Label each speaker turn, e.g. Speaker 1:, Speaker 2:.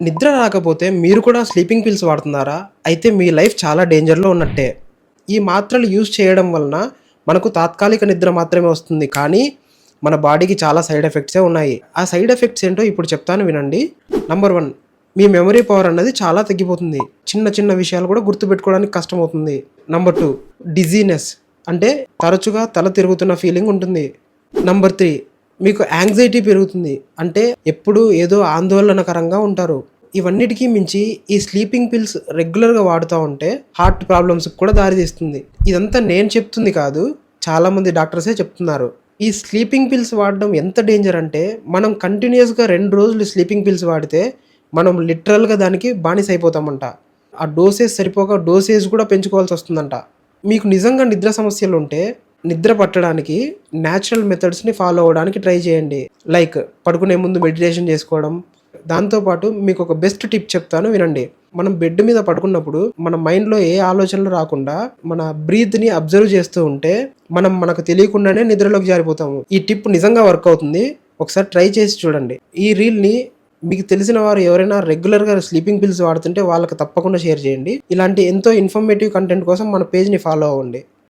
Speaker 1: నిద్ర రాకపోతే మీరు కూడా స్లీపింగ్ పిల్స్ వాడుతున్నారా? అయితే మీ లైఫ్ చాలా డేంజర్‌లో ఉన్నట్టే. ఈ మాత్రలు యూజ్ చేయడం వలన మనకు తాత్కాలిక నిద్ర మాత్రమే వస్తుంది. కానీ మన బాడీకి చాలా సైడ్ ఎఫెక్ట్సే ఉన్నాయి. ఆ సైడ్ ఎఫెక్ట్స్ ఏంటో ఇప్పుడు చెప్తాను వినండి. నంబర్ 1, మీ మెమరీ పవర్ అన్నది చాలా తగ్గిపోతుంది. చిన్న చిన్న విషయాలు కూడా గుర్తుపెట్టుకోవడానికి కష్టమవుతుంది. నంబర్ 2, డిజీనెస్ అంటే తరచుగా తల తిరుగుతున్న ఫీలింగ్ ఉంటుంది. నంబర్ 3, మీకు యాంగ్జైటీ పెరుగుతుంది. అంటే ఎప్పుడూ ఏదో ఆందోళనకరంగా ఉంటారు. ఇవన్నిటికి మించి ఈ స్లీపింగ్ పిల్స్ రెగ్యులర్‌గా వాడుతా ఉంటే హార్ట్ ప్రాబ్లమ్స్‌కి కూడా దారితీస్తుంది. ఇదంతా నేను చెప్తుంది కాదు. చాలామంది డాక్టర్సే చెప్తున్నారు. ఈ స్లీపింగ్ పిల్స్ వాడడం ఎంత డేంజర్ అంటే మనం కంటిన్యూయస్‌గా 2 రోజులు స్లీపింగ్ పిల్స్ వాడితే మనం లిటరల్‌గా దానికి బానిసైపోతామంట. ఆ డోసేజ్ సరిపోక డోసేజ్ కూడా పెంచుకోవాల్సొస్తుందంట. మీకు నిజంగా నిద్ర సమస్యలుంటే నిద్ర పట్టడానికి న్యాచురల్ మెథడ్స్‌ని ఫాలో అవ్వడానికి ట్రై చేయండి. లైక్ పడుకునే ముందు మెడిటేషన్ చేసుకోవడం. దాంతో పాటు మీకొక బెస్ట్ టిప్ చెప్తాను వినండి. మనం బెడ్ మీద పడుకున్నప్పుడు మన మైండ్‌లో ఏ ఆలోచనలు రాకుండా మన బ్రీత్‌ని అబ్జర్వ్ చేస్తూ ఉంటే మనకు తెలియకుండానే నిద్రలోకి జారిపోతాము. ఈ టిప్ నిజంగా వర్క్ అవుతుంది. ఒకసారి ట్రై చేసి చూడండి. ఈ రీల్‌ని మీకు తెలిసిన వారు ఎవరైనా రెగ్యులర్‌గా స్లీపింగ్ పిల్స్ వాడుతుంటే వాళ్ళకి తప్పకుండా షేర్ చేయండి. ఇలాంటి ఎంతో ఇన్ఫర్మేటివ్ కంటెంట్ కోసం మన పేజ్‌ని ఫాలో అవ్వండి.